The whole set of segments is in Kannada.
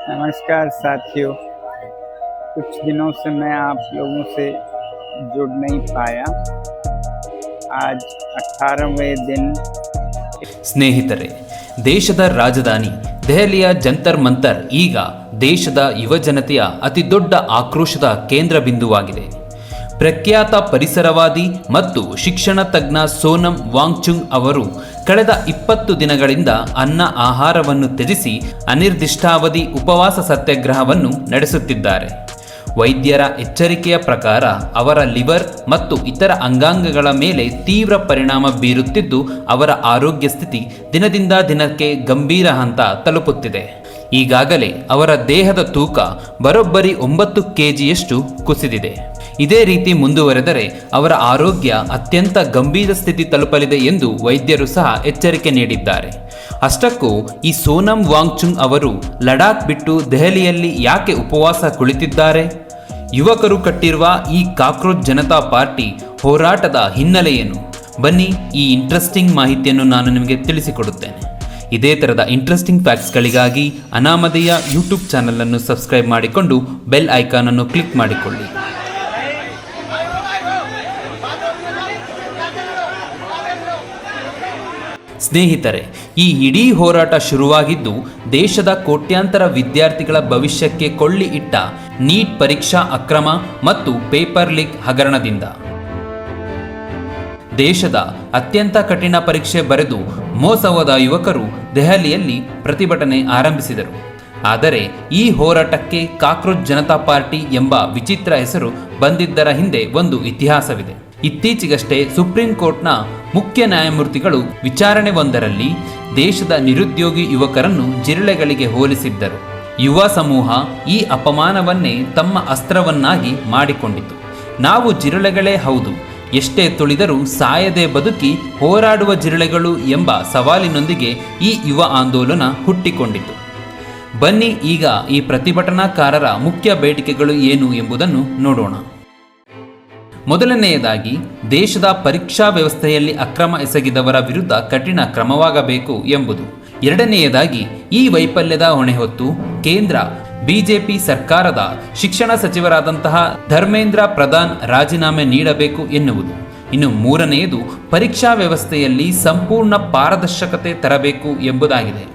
नमस्कार साथियों। कुछ दिनों से मैं आप लोगों से जुड़ नहीं पाया। आज 18वें दिन। ಸ್ನೇಹಿತರೆ, ದೇಶದ ರಾಜಧಾನಿ ದೆಹಲಿಯ ಜಂತರ್ ಮಂತರ್ ಈಗ ದೇಶದ ಯುವಜನತೆಯ ಅತಿದೊಡ್ಡ ಆಕ್ರೋಶದ ಕೇಂದ್ರ ಬಿಂದುವಾಗಿದೆ. ಪ್ರಖ್ಯಾತ ಪರಿಸರವಾದಿ ಮತ್ತು ಶಿಕ್ಷಣ ತಜ್ಞ ಸೋನಂ ವಾಂಗ್ಚುಕ್ ಅವರು ಕಳೆದ 20 ದಿನಗಳಿಂದ ಅನ್ನ ಆಹಾರವನ್ನು ತ್ಯಜಿಸಿ ಅನಿರ್ದಿಷ್ಟಾವಧಿ ಉಪವಾಸ ಸತ್ಯಾಗ್ರಹವನ್ನು ನಡೆಸುತ್ತಿದ್ದಾರೆ. ವೈದ್ಯರ ಎಚ್ಚರಿಕೆಯ ಪ್ರಕಾರ ಅವರ ಲಿವರ್ ಮತ್ತು ಇತರ ಅಂಗಾಂಗಗಳ ಮೇಲೆ ತೀವ್ರ ಪರಿಣಾಮ ಬೀರುತ್ತಿದ್ದು, ಅವರ ಆರೋಗ್ಯ ಸ್ಥಿತಿ ದಿನದಿಂದ ದಿನಕ್ಕೆ ಗಂಭೀರ ಹಂತ ತಲುಪುತ್ತಿದೆ. ಈಗಾಗಲೇ ಅವರ ದೇಹದ ತೂಕ ಬರೋಬ್ಬರಿ 9 kgಯಷ್ಟು ಕುಸಿದಿದೆ. ಇದೇ ರೀತಿ ಮುಂದುವರೆದರೆ ಅವರ ಆರೋಗ್ಯ ಅತ್ಯಂತ ಗಂಭೀರ ಸ್ಥಿತಿ ತಲುಪಲಿದೆ ಎಂದು ವೈದ್ಯರು ಸಹ ಎಚ್ಚರಿಕೆ ನೀಡಿದ್ದಾರೆ. ಅಷ್ಟಕ್ಕೂ ಈ ಸೋನಂ ವಾಂಗ್ಚುಕ್ ಅವರು ಲಡಾಖ್ ಬಿಟ್ಟು ದೆಹಲಿಯಲ್ಲಿ ಯಾಕೆ ಉಪವಾಸ ಕುಳಿತಿದ್ದಾರೆ? ಯುವಕರು ಕಟ್ಟಿರುವ ಈ ಕಾಕ್ರೋಚ್ ಜನತಾ ಪಾರ್ಟಿ ಹೋರಾಟದ ಹಿನ್ನೆಲೆ ಏನು? ಬನ್ನಿ, ಈ ಇಂಟ್ರೆಸ್ಟಿಂಗ್ ಮಾಹಿತಿಯನ್ನು ನಾನು ನಿಮಗೆ ತಿಳಿಸಿಕೊಡುತ್ತೇನೆ. ಇದೇ ಥರದ ಇಂಟ್ರೆಸ್ಟಿಂಗ್ ಫ್ಯಾಕ್ಟ್ಸ್ಗಳಿಗಾಗಿ ಅನಾಮಧೇಯ ಯೂಟ್ಯೂಬ್ ಚಾನಲನ್ನು ಸಬ್ಸ್ಕ್ರೈಬ್ ಮಾಡಿಕೊಂಡು ಬೆಲ್ ಐಕಾನ್ ಅನ್ನು ಕ್ಲಿಕ್ ಮಾಡಿಕೊಳ್ಳಿ. ಸ್ನೇಹಿತರೆ, ಈ ಇಡೀ ಹೋರಾಟ ಶುರುವಾಗಿದ್ದು ದೇಶದ ಕೋಟ್ಯಾಂತರ ವಿದ್ಯಾರ್ಥಿಗಳ ಭವಿಷ್ಯಕ್ಕೆ ಕೊಳ್ಳಿ ಇಟ್ಟ ನೀಟ್ ಪರೀಕ್ಷಾ ಅಕ್ರಮ ಮತ್ತು ಪೇಪರ್ ಲೀಕ್ ಹಗರಣದಿಂದ. ದೇಶದ ಅತ್ಯಂತ ಕಠಿಣ ಪರೀಕ್ಷೆ ಬರೆದು ಮೋಸ ಹೋದ ಯುವಕರು ದೆಹಲಿಯಲ್ಲಿ ಪ್ರತಿಭಟನೆ ಆರಂಭಿಸಿದರು. ಆದರೆ ಈ ಹೋರಾಟಕ್ಕೆ ಕಾಕ್ರೋಚ್ ಜನತಾ ಪಾರ್ಟಿ ಎಂಬ ವಿಚಿತ್ರ ಹೆಸರು ಬಂದಿದ್ದರ ಹಿಂದೆ ಒಂದು ಇತಿಹಾಸವಿದೆ. ಇತ್ತೀಚೆಗಷ್ಟೇ ಸುಪ್ರೀಂ ಕೋರ್ಟ್ನ ಮುಖ್ಯ ನ್ಯಾಯಮೂರ್ತಿಗಳು ವಿಚಾರಣೆ ಒಂದರಲ್ಲಿ ದೇಶದ ನಿರುದ್ಯೋಗಿ ಯುವಕರನ್ನು ಜಿರಳೆಗಳಿಗೆ ಹೋಲಿಸಿದ್ದರು. ಯುವ ಸಮೂಹ ಈ ಅಪಮಾನವನ್ನೇ ತಮ್ಮ ಅಸ್ತ್ರವನ್ನಾಗಿ ಮಾಡಿಕೊಂಡಿತು. ನಾವು ಜಿರಳೆಗಳೇ ಹೌದು, ಎಷ್ಟೇ ತುಳಿದರೂ ಸಾಯದೆ ಬದುಕಿ ಹೋರಾಡುವ ಜಿರಳೆಗಳು ಎಂಬ ಸವಾಲಿನೊಂದಿಗೆ ಈ ಯುವ ಆಂದೋಲನ ಹುಟ್ಟಿಕೊಂಡಿತು. ಬನ್ನಿ, ಈಗ ಈ ಪ್ರತಿಭಟನಾಕಾರರ ಮುಖ್ಯ ಬೇಡಿಕೆಗಳು ಏನು ಎಂಬುದನ್ನು ನೋಡೋಣ. ಮೊದಲನೆಯದಾಗಿ, ದೇಶದ ಪರೀಕ್ಷಾ ವ್ಯವಸ್ಥೆಯಲ್ಲಿ ಅಕ್ರಮ ಎಸಗಿದವರ ವಿರುದ್ಧ ಕಠಿಣ ಕ್ರಮವಾಗಬೇಕು ಎಂಬುದು. ಎರಡನೆಯದಾಗಿ, ಈ ವೈಫಲ್ಯದ ಹೊಣೆ ಹೊತ್ತು ಕೇಂದ್ರ ಬಿಜೆಪಿ ಸರ್ಕಾರದ ಶಿಕ್ಷಣ ಸಚಿವರಾದಂತಹ ಧರ್ಮೇಂದ್ರ ಪ್ರಧಾನ್ ರಾಜೀನಾಮೆ ನೀಡಬೇಕು ಎನ್ನುವುದು. ಇನ್ನು ಮೂರನೆಯದು, ಪರೀಕ್ಷಾ ವ್ಯವಸ್ಥೆಯಲ್ಲಿ ಸಂಪೂರ್ಣ ಪಾರದರ್ಶಕತೆ ತರಬೇಕು ಎಂಬುದಾಗಿದೆ.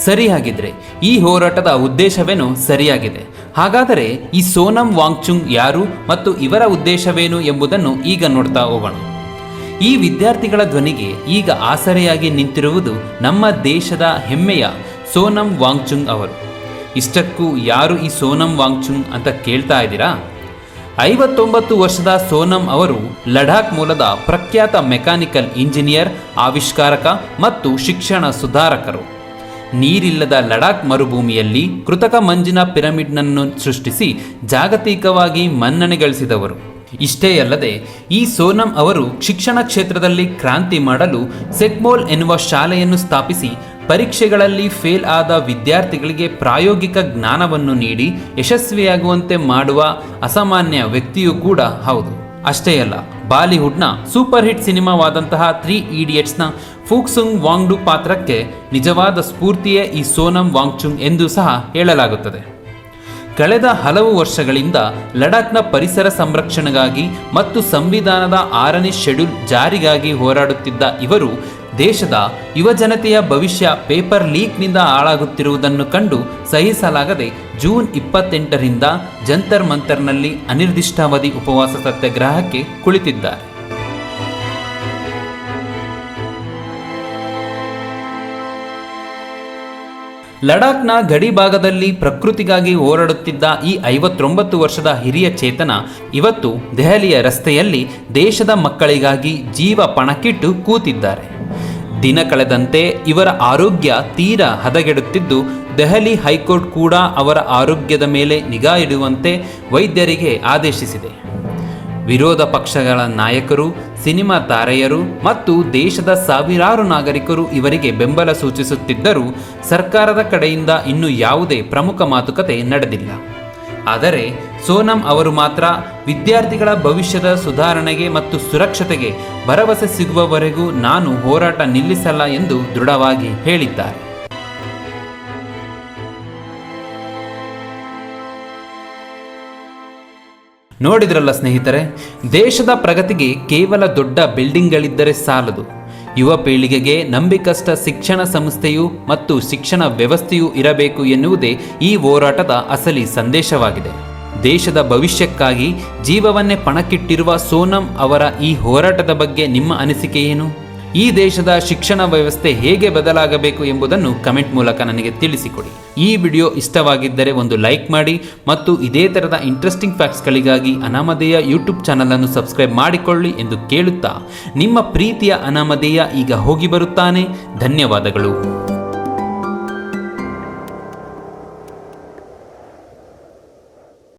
ಸರಿಯಾಗಿದ್ರೆ ಈ ಹೋರಾಟದ ಉದ್ದೇಶವೇನು ಸರಿಯಾಗಿದೆ. ಹಾಗಾದರೆ ಈ ಸೋನಂ ವಾಂಗ್ಚುಕ್ ಯಾರು ಮತ್ತು ಇವರ ಉದ್ದೇಶವೇನು ಎಂಬುದನ್ನು ಈಗ ನೋಡ್ತಾ ಹೋಗೋಣ. ಈ ವಿದ್ಯಾರ್ಥಿಗಳ ಧ್ವನಿಗೆ ಈಗ ಆಸರೆಯಾಗಿ ನಿಂತಿರುವುದು ನಮ್ಮ ದೇಶದ ಹೆಮ್ಮೆಯ ಸೋನಂ ವಾಂಗ್ಚುಕ್ ಅವರು. ಇಷ್ಟಕ್ಕೂ ಯಾರು ಈ ಸೋನಂ ವಾಂಗ್ಚುಕ್ ಅಂತ ಕೇಳ್ತಾ ಇದ್ದೀರಾ? 59 ವರ್ಷದ ಸೋನಂ ಅವರು ಲಡಾಖ್ ಮೂಲದ ಪ್ರಖ್ಯಾತ ಮೆಕ್ಯಾನಿಕಲ್ ಇಂಜಿನಿಯರ್, ಆವಿಷ್ಕಾರಕ ಮತ್ತು ಶಿಕ್ಷಣ ಸುಧಾರಕರು. ನೀರಿಲ್ಲದ ಲಡಾಖ್ ಮರುಭೂಮಿಯಲ್ಲಿ ಕೃತಕ ಮಂಜಿನ ಪಿರಮಿಡ್ನನ್ನು ಸೃಷ್ಟಿಸಿ ಜಾಗತಿಕವಾಗಿ ಮನ್ನಣೆ ಗಳಿಸಿದವರು. ಇಷ್ಟೇ ಅಲ್ಲದೆ ಈ ಸೋನಂ ಅವರು ಶಿಕ್ಷಣ ಕ್ಷೇತ್ರದಲ್ಲಿ ಕ್ರಾಂತಿ ಮಾಡಲು ಸೆಕ್ಮೋಲ್ ಎನ್ನುವ ಶಾಲೆಯನ್ನು ಸ್ಥಾಪಿಸಿ ಪರೀಕ್ಷೆಗಳಲ್ಲಿ ಫೇಲ್ ಆದ ವಿದ್ಯಾರ್ಥಿಗಳಿಗೆ ಪ್ರಾಯೋಗಿಕ ಜ್ಞಾನವನ್ನು ನೀಡಿ ಯಶಸ್ವಿಯಾಗುವಂತೆ ಮಾಡುವ ಅಸಾಮಾನ್ಯ ವ್ಯಕ್ತಿಯೂ ಕೂಡ ಹೌದು. ಅಷ್ಟೇ ಅಲ್ಲ, ಬಾಲಿವುಡ್ನ ಸೂಪರ್ ಹಿಟ್ ಸಿನಿಮಾವಾದಂತಹ 3 Idiotsನ ಫುಕ್ಸುಂಗ್ ವಾಂಗ್ಡು ಪಾತ್ರಕ್ಕೆ ನಿಜವಾದ ಸ್ಫೂರ್ತಿಯೇ ಈ ಸೋನಂ ವಾಂಗ್ಚುಕ್ ಎಂದು ಸಹ ಹೇಳಲಾಗುತ್ತದೆ. ಕಳೆದ ಹಲವು ವರ್ಷಗಳಿಂದ ಲಡಾಖ್ನ ಪರಿಸರ ಸಂರಕ್ಷಣೆಗಾಗಿ ಮತ್ತು ಸಂವಿಧಾನದ 6ನೇ ಶೆಡ್ಯೂಲ್ ಜಾರಿಗಾಗಿ ಹೋರಾಡುತ್ತಿದ್ದ ಇವರು ದೇಶದ ಯುವಜನತೆಯ ಭವಿಷ್ಯ ಪೇಪರ್ ಲೀಕ್ನಿಂದ ಹಾಳಾಗುತ್ತಿರುವುದನ್ನು ಕಂಡು ಸಹಿಸಲಾಗದೆ ಜೂನ್ 28ರಿಂದ ಜಂತರ್ ಮಂತರ್ನಲ್ಲಿ ಅನಿರ್ದಿಷ್ಟಾವಧಿ ಉಪವಾಸ ಸತ್ಯಾಗ್ರಹಕ್ಕೆ ಕುಳಿತಿದ್ದಾರೆ. ಲಡಾಖ್ನ ಗಡಿ ಭಾಗದಲ್ಲಿ ಪ್ರಕೃತಿಗಾಗಿ ಹೋರಾಡುತ್ತಿದ್ದ ಈ 59 ವರ್ಷದ ಹಿರಿಯ ಚೇತನ ಇವತ್ತು ದೆಹಲಿಯ ರಸ್ತೆಯಲ್ಲಿ ದೇಶದ ಮಕ್ಕಳಿಗಾಗಿ ಜೀವ ಪಣಕ್ಕಿಟ್ಟು ಕೂತಿದ್ದಾರೆ. ದಿನ ಕಳೆದಂತೆ ಇವರ ಆರೋಗ್ಯ ತೀರಾ ಹದಗೆಡುತ್ತಿದ್ದು, ದೆಹಲಿ ಹೈಕೋರ್ಟ್ ಕೂಡ ಅವರ ಆರೋಗ್ಯದ ಮೇಲೆ ನಿಗಾ ಇಡುವಂತೆ ವೈದ್ಯರಿಗೆ ಆದೇಶಿಸಿದೆ. ವಿರೋಧ ಪಕ್ಷಗಳ ನಾಯಕರು, ಸಿನಿಮಾ ತಾರೆಯರು ಮತ್ತು ದೇಶದ ಸಾವಿರಾರು ನಾಗರಿಕರು ಇವರಿಗೆ ಬೆಂಬಲ ಸೂಚಿಸುತ್ತಿದ್ದರೂ ಸರ್ಕಾರದ ಕಡೆಯಿಂದ ಇನ್ನೂ ಯಾವುದೇ ಪ್ರಮುಖ ಮಾತುಕತೆ ನಡೆದಿಲ್ಲ. ಆದರೆ ಸೋನಂ ಅವರು ಮಾತ್ರ ವಿದ್ಯಾರ್ಥಿಗಳ ಭವಿಷ್ಯದ ಸುಧಾರಣೆಗೆ ಮತ್ತು ಸುರಕ್ಷತೆಗೆ ಭರವಸೆ ಸಿಗುವವರೆಗೂ ನಾನು ಹೋರಾಟ ನಿಲ್ಲಿಸಲ್ಲ ಎಂದು ದೃಢವಾಗಿ ಹೇಳಿದ್ದಾರೆ. ನೋಡಿದ್ರಲ್ಲ ಸ್ನೇಹಿತರೆ, ದೇಶದ ಪ್ರಗತಿಗೆ ಕೇವಲ ದೊಡ್ಡ ಬಿಲ್ಡಿಂಗ್ಗಳಿದ್ದರೆ ಸಾಲದು. ಯುವ ಪೀಳಿಗೆಗೆ ನಂಬಿಕಸ್ಥ ಶಿಕ್ಷಣ ಸಂಸ್ಥೆಯು ಮತ್ತು ಶಿಕ್ಷಣ ವ್ಯವಸ್ಥೆಯೂ ಇರಬೇಕು ಎನ್ನುವುದೇ ಈ ಹೋರಾಟದ ಅಸಲಿ ಸಂದೇಶವಾಗಿದೆ. ದೇಶದ ಭವಿಷ್ಯಕ್ಕಾಗಿ ಜೀವವನ್ನೇ ಪಣಕ್ಕಿಟ್ಟಿರುವ ಸೋನಂ ಅವರ ಈ ಹೋರಾಟದ ಬಗ್ಗೆ ನಿಮ್ಮ ಅನಿಸಿಕೆ ಏನು? ಈ ದೇಶದ ಶಿಕ್ಷಣ ವ್ಯವಸ್ಥೆ ಹೇಗೆ ಬದಲಾಗಬೇಕು ಎಂಬುದನ್ನು ಕಮೆಂಟ್ ಮೂಲಕ ನನಗೆ ತಿಳಿಸಿಕೊಡಿ. ಈ ವಿಡಿಯೋ ಇಷ್ಟವಾಗಿದ್ದರೆ ಒಂದು ಲೈಕ್ ಮಾಡಿ ಮತ್ತು ಇದೇ ಥರದ ಇಂಟ್ರೆಸ್ಟಿಂಗ್ ಫ್ಯಾಕ್ಟ್ಸ್ಗಳಿಗಾಗಿ ಅನಾಮಧೇಯ ಯೂಟ್ಯೂಬ್ ಚಾನಲನ್ನು ಸಬ್ಸ್ಕ್ರೈಬ್ ಮಾಡಿಕೊಳ್ಳಿ ಎಂದು ಕೇಳುತ್ತಾ ನಿಮ್ಮ ಪ್ರೀತಿಯ ಅನಾಮಧೇಯ ಈಗ ಹೋಗಿ ಬರುತ್ತಾನೆ. ಧನ್ಯವಾದಗಳು.